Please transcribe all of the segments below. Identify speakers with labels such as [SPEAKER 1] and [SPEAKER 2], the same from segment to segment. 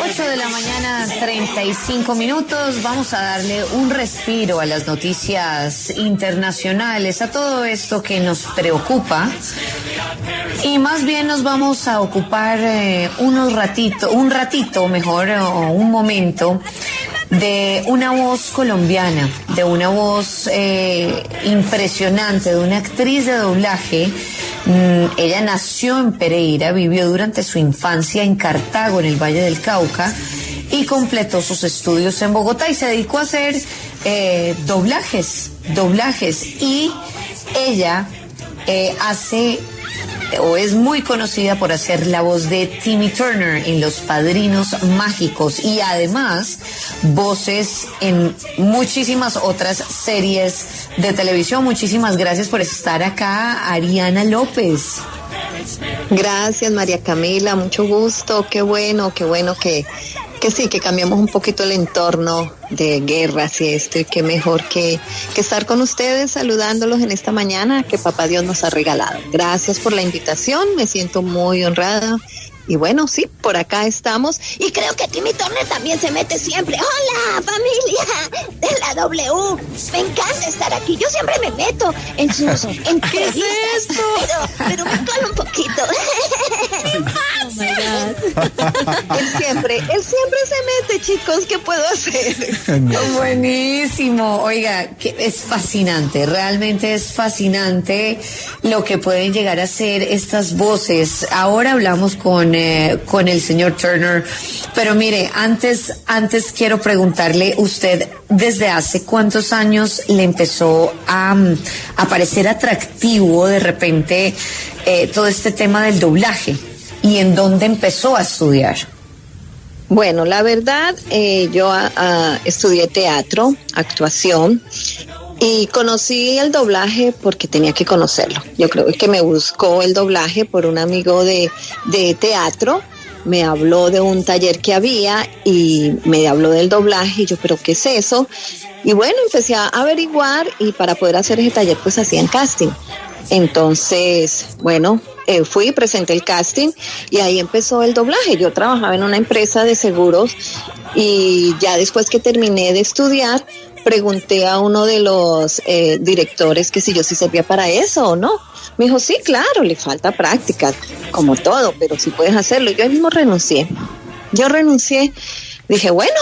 [SPEAKER 1] Ocho de la mañana, 35 minutos. Vamos a darle un respiro a las noticias internacionales, a todo esto que nos preocupa. Y más bien nos vamos a ocupar un momento de una voz colombiana, de una voz impresionante, de una actriz de doblaje. Ella nació en Pereira, vivió durante su infancia en Cartago, en el Valle del Cauca, y completó sus estudios en Bogotá y se dedicó a hacer doblajes. Y ella es muy conocida por hacer la voz de Timmy Turner en Los Padrinos Mágicos y además voces en muchísimas otras series de televisión. Muchísimas gracias por estar acá, Ariana López.
[SPEAKER 2] Gracias, María Camila, mucho gusto. Qué bueno que sí, que cambiamos un poquito el entorno de guerras y esto, y qué mejor que estar con ustedes saludándolos en esta mañana que Papá Dios nos ha regalado. Gracias por la invitación, me siento muy honrada. Y bueno, sí, por acá estamos. Y creo que Timmy Turner también se mete siempre. ¡Hola, familia de la W! Me encanta estar aquí. Yo siempre me meto en sus entrevistas.
[SPEAKER 1] ¿Qué es esto?
[SPEAKER 2] Pero me calo un poquito. Él siempre se mete, chicos. ¿Qué puedo hacer?
[SPEAKER 1] Buenísimo. Oiga, que es fascinante. Realmente es fascinante lo que pueden llegar a ser estas voces. Ahora hablamos con el señor Turner, pero mire, antes quiero preguntarle, usted desde hace cuántos años le empezó a parecer atractivo de repente todo este tema del doblaje, y en dónde empezó a estudiar.
[SPEAKER 2] Bueno, la verdad, yo estudié teatro, actuación, y conocí el doblaje porque tenía que conocerlo. Yo creo que me buscó el doblaje por un amigo de teatro. Me habló de un taller que había y me habló del doblaje. Y yo, ¿pero qué es eso? Y bueno, empecé a averiguar, y para poder hacer ese taller pues hacían casting. Entonces, bueno, fui, presenté el casting y ahí empezó el doblaje. Yo trabajaba en una empresa de seguros y ya después que terminé de estudiar, pregunté a uno de los directores que si yo sí servía para eso o no. Me dijo, sí, claro, le falta práctica, como todo, pero sí puedes hacerlo. Yo mismo renuncié. Dije, bueno,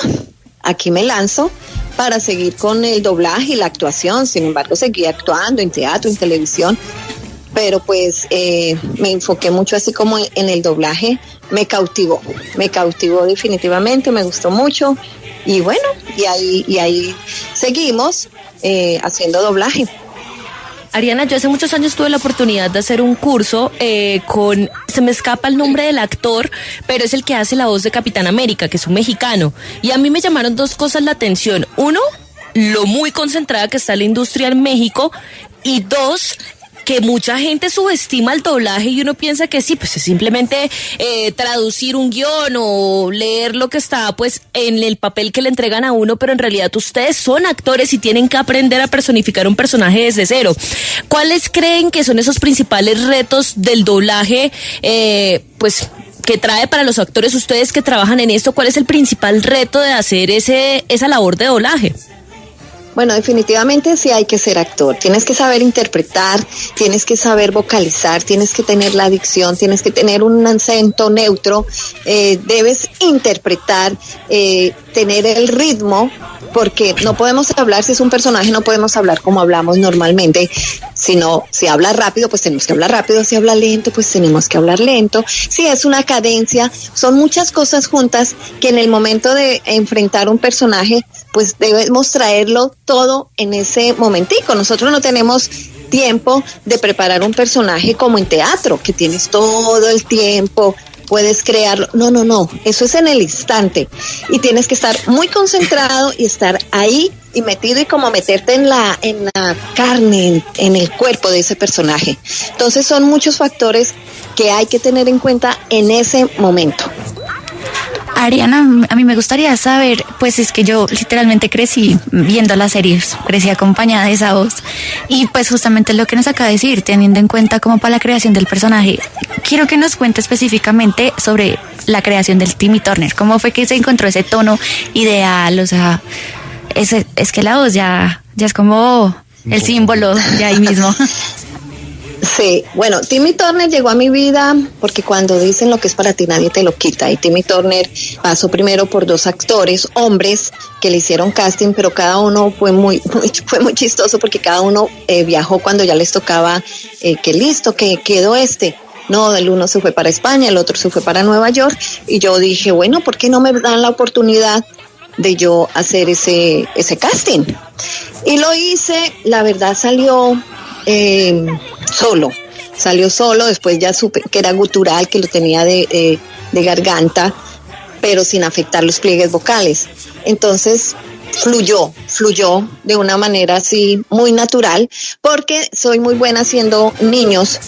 [SPEAKER 2] aquí me lanzo para seguir con el doblaje y la actuación. Sin embargo, seguí actuando en teatro, en televisión, pero pues me enfoqué mucho así como en el doblaje. Me cautivó definitivamente, me gustó mucho. Y bueno, y ahí seguimos haciendo doblaje.
[SPEAKER 3] Ariana, yo hace muchos años tuve la oportunidad de hacer un curso se me escapa el nombre del actor, pero es el que hace la voz de Capitán América, que es un mexicano. Y a mí me llamaron dos cosas la atención. Uno, lo muy concentrada que está la industria en México. Y dos, que mucha gente subestima el doblaje y uno piensa que sí, pues es simplemente traducir un guión o leer lo que está pues en el papel que le entregan a uno, pero en realidad ustedes son actores y tienen que aprender a personificar un personaje desde cero. ¿Cuáles creen que son esos principales retos del doblaje, pues que trae para los actores, ustedes que trabajan en esto? ¿Cuál es el principal reto de hacer esa labor de doblaje?
[SPEAKER 2] Bueno, definitivamente sí hay que ser actor. Tienes que saber interpretar, tienes que saber vocalizar, tienes que tener la dicción, tienes que tener un acento neutro, debes interpretar, tener el ritmo, porque no podemos hablar, si es un personaje, no podemos hablar como hablamos normalmente, sino si habla rápido, pues tenemos que hablar rápido, si habla lento, pues tenemos que hablar lento, si es una cadencia, son muchas cosas juntas que en el momento de enfrentar un personaje, pues debemos traerlo todo en ese momentico. Nosotros no tenemos tiempo de preparar un personaje como en teatro, que tienes todo el tiempo, puedes crearlo. No, eso es en el instante y tienes que estar muy concentrado y estar ahí y metido y como meterte en la carne, en el cuerpo de ese personaje. Entonces son muchos factores que hay que tener en cuenta en ese momento.
[SPEAKER 4] Ariana, a mí me gustaría saber, pues es que yo literalmente crecí viendo las series, crecí acompañada de esa voz, y pues justamente lo que nos acaba de decir, teniendo en cuenta como para la creación del personaje, quiero que nos cuente específicamente sobre la creación del Timmy Turner, cómo fue que se encontró ese tono ideal, o sea, es que la voz ya es como el símbolo de ahí mismo.
[SPEAKER 2] Sí, bueno, Timmy Turner llegó a mi vida porque cuando dicen lo que es para ti nadie te lo quita, y Timmy Turner pasó primero por 2 actores, hombres, que le hicieron casting, pero cada uno fue muy chistoso porque cada uno viajó cuando ya les tocaba, que listo, que quedó No, el uno se fue para España, el otro se fue para Nueva York, y yo dije, bueno, ¿por qué no me dan la oportunidad de yo hacer ese casting? Y lo hice, la verdad salió salió solo, después ya supe que era gutural, que lo tenía de garganta, pero sin afectar los pliegues vocales. Entonces fluyó de una manera así muy natural, porque soy muy buena haciendo niños,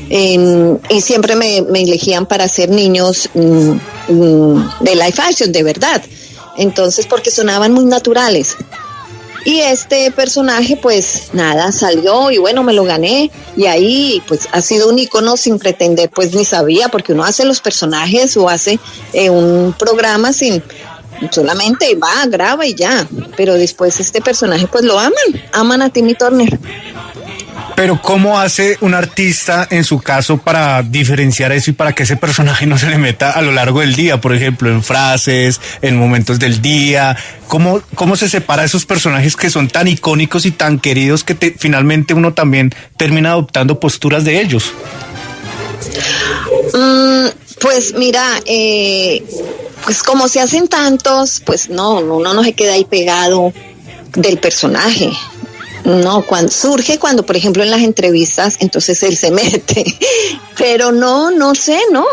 [SPEAKER 2] y siempre me elegían para hacer niños de live action, de verdad. Entonces, porque sonaban muy naturales. Y este personaje, pues nada, salió y bueno, me lo gané. Y ahí, pues ha sido un ícono sin pretender, pues ni sabía, porque uno hace los personajes o hace un programa sin, solamente va, graba y ya. Pero después este personaje, pues lo aman a Timmy Turner.
[SPEAKER 5] Pero ¿cómo hace un artista, en su caso, para diferenciar eso y para que ese personaje no se le meta a lo largo del día? Por ejemplo, en frases, en momentos del día. ¿Cómo se separa esos personajes que son tan icónicos y tan queridos que finalmente uno también termina adoptando posturas de ellos?
[SPEAKER 2] Pues mira, pues como se hacen tantos, pues no, uno no se queda ahí pegado del personaje. No, cuando por ejemplo en las entrevistas, entonces él se mete, pero no sé, no,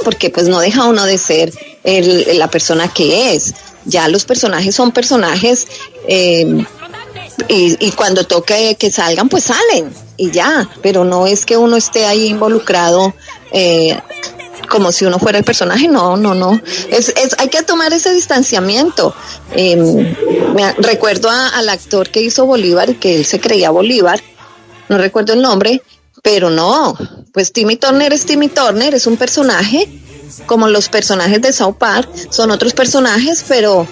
[SPEAKER 2] porque pues no deja uno de ser la persona que es. Ya los personajes son personajes, y cuando toque que salgan, pues salen y ya, pero no es que uno esté ahí involucrado como si uno fuera el personaje, no. Hay que tomar ese distanciamiento. Recuerdo al actor que hizo Bolívar y que él se creía Bolívar, no recuerdo el nombre, pero no, pues Timmy Turner es un personaje, como los personajes de South Park, son otros personajes, pero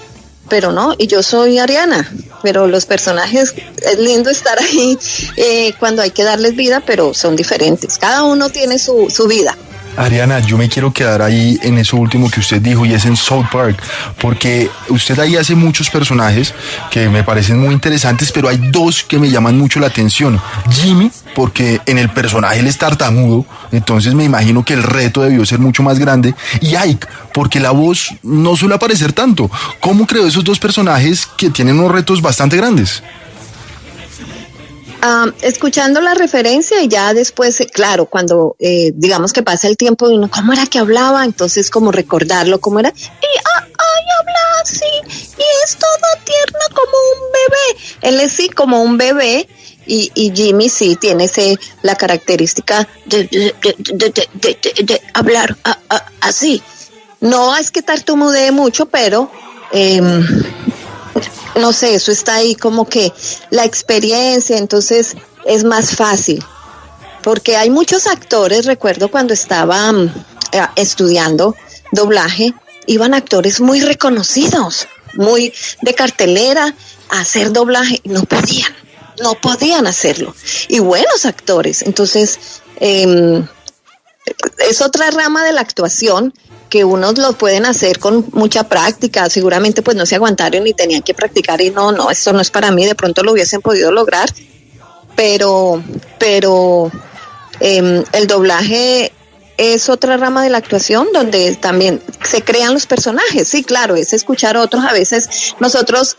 [SPEAKER 2] no, y yo soy Ariana, pero los personajes, es lindo estar ahí cuando hay que darles vida, pero son diferentes, cada uno tiene su vida.
[SPEAKER 6] Ariana, yo me quiero quedar ahí en eso último que usted dijo, y es en South Park, porque usted ahí hace muchos personajes que me parecen muy interesantes, pero hay 2 que me llaman mucho la atención. Jimmy, porque en el personaje él es tartamudo, entonces me imagino que el reto debió ser mucho más grande, y Ike, porque la voz no suele aparecer tanto. ¿Cómo creó esos 2 personajes que tienen unos retos bastante grandes?
[SPEAKER 2] Escuchando la referencia y ya después, claro, cuando digamos que pasa el tiempo y uno, ¿cómo era que hablaba? Entonces como recordarlo, ¿cómo era? Habla así, y es todo tierno como un bebé. Él es sí como un bebé, y Jimmy sí tiene la característica de hablar así. No es que tartamudee mucho, pero no sé, eso está ahí como que la experiencia, entonces es más fácil, porque hay muchos actores, recuerdo cuando estaba estudiando doblaje, iban actores muy reconocidos, muy de cartelera a hacer doblaje, y no podían hacerlo, y buenos actores, entonces es otra rama de la actuación que unos lo pueden hacer con mucha práctica, seguramente pues no se aguantaron y tenían que practicar y no, esto no es para mí, de pronto lo hubiesen podido lograr, pero el doblaje es otra rama de la actuación donde también se crean los personajes, sí, claro, es escuchar a otros, a veces nosotros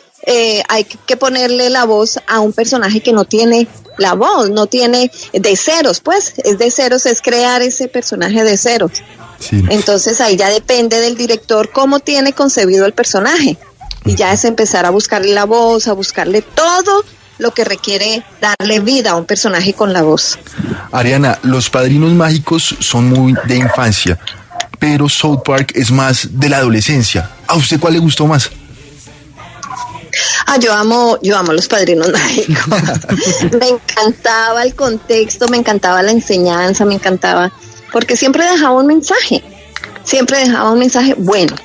[SPEAKER 2] hay que ponerle la voz a un personaje que no tiene la voz, no tiene de ceros, pues, es de ceros, es crear ese personaje de ceros. Sí. Entonces ahí ya depende del director cómo tiene concebido el personaje, y ya es empezar a buscarle la voz, a buscarle todo lo que requiere darle vida a un personaje con la voz.
[SPEAKER 6] Ariana, los Padrinos Mágicos son muy de infancia, pero South Park es más de la adolescencia. ¿A usted cuál le gustó más?
[SPEAKER 2] Yo amo Los Padrinos Mágicos. Me encantaba el contexto, me encantaba la enseñanza, me encantaba, porque siempre dejaba un mensaje bueno.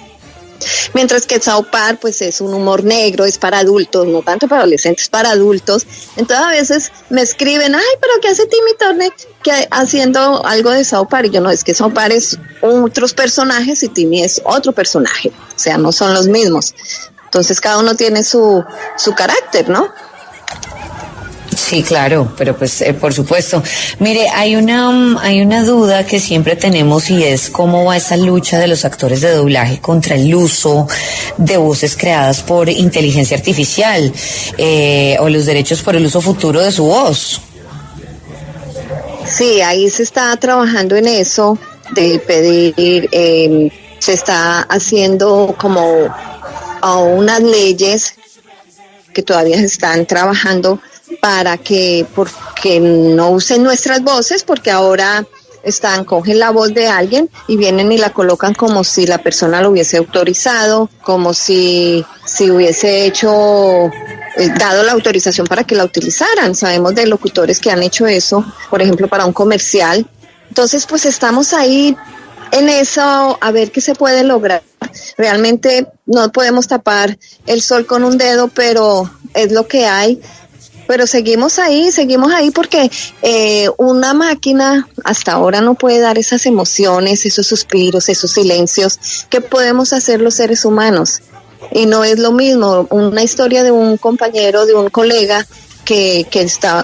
[SPEAKER 2] Mientras que South Park pues es un humor negro, es para adultos, no tanto para adolescentes, para adultos. Entonces a veces me escriben, ay, pero ¿qué hace Timmy Turner haciendo algo de South Park? Y yo, no, es que South Park es otros personajes y Timmy es otro personaje, o sea, no son los mismos. Entonces cada uno tiene su carácter, ¿no?
[SPEAKER 1] Sí, claro, pero pues por supuesto. Mire, hay una duda que siempre tenemos y es cómo va esa lucha de los actores de doblaje contra el uso de voces creadas por inteligencia artificial o los derechos por el uso futuro de su voz.
[SPEAKER 2] Sí, ahí se está trabajando en eso, de pedir, se está haciendo como unas leyes que todavía se están trabajando para porque no usen nuestras voces, porque ahora cogen la voz de alguien y vienen y la colocan como si la persona lo hubiese autorizado, como si hubiese dado la autorización para que la utilizaran. Sabemos de locutores que han hecho eso, por ejemplo, para un comercial. Entonces, pues estamos ahí en eso, a ver qué se puede lograr. Realmente no podemos tapar el sol con un dedo, pero es lo que hay. Pero seguimos ahí porque una máquina hasta ahora no puede dar esas emociones, esos suspiros, esos silencios que podemos hacer los seres humanos. Y no es lo mismo. Una historia de un compañero, de un colega que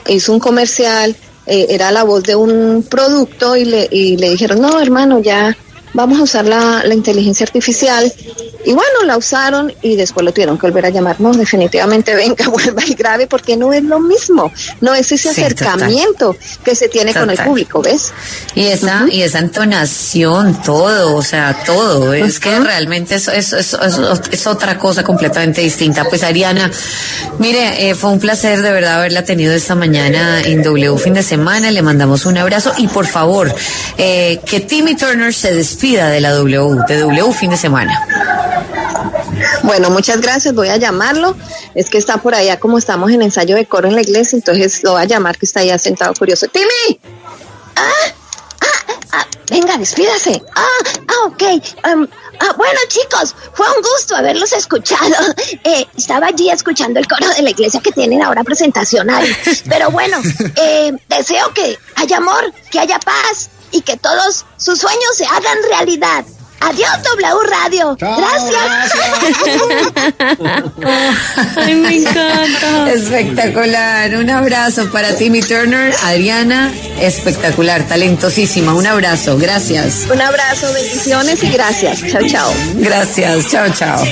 [SPEAKER 2] hizo un comercial, era la voz de un producto y le dijeron, no, hermano, ya vamos a usar la inteligencia artificial. Y bueno, la usaron y después lo tuvieron que volver a llamar. No, definitivamente venga, vuelva y grabe, porque no es lo mismo. No es ese acercamiento que se tiene con el público, ¿ves?
[SPEAKER 1] Y esa entonación, todo, o sea, todo. Es que realmente es otra cosa completamente distinta. Pues Ariana, mire, fue un placer de verdad haberla tenido esta mañana en W Fin de Semana. Le mandamos un abrazo y por favor, que Timmy Turner se despida de la W Fin de Semana.
[SPEAKER 2] Bueno, muchas gracias, voy a llamarlo. Es que está por allá, como estamos en ensayo de coro en la iglesia, entonces lo voy a llamar, que está allá sentado curioso. ¡Timmy! Venga, despídase. Ok. Bueno, chicos, fue un gusto haberlos escuchado. Estaba allí escuchando el coro de la iglesia que tienen ahora presentación ahí. Pero bueno, deseo que haya amor, que haya paz y que todos sus sueños se hagan realidad. Adiós, W Radio.
[SPEAKER 6] Chao,
[SPEAKER 2] gracias.
[SPEAKER 3] Ay, me encanta.
[SPEAKER 1] Espectacular. Un abrazo para Timmy Turner. Adriana, espectacular, talentosísima. Un abrazo. Gracias.
[SPEAKER 2] Un abrazo, bendiciones y gracias. Chao, chao.
[SPEAKER 1] Gracias. Chao, chao.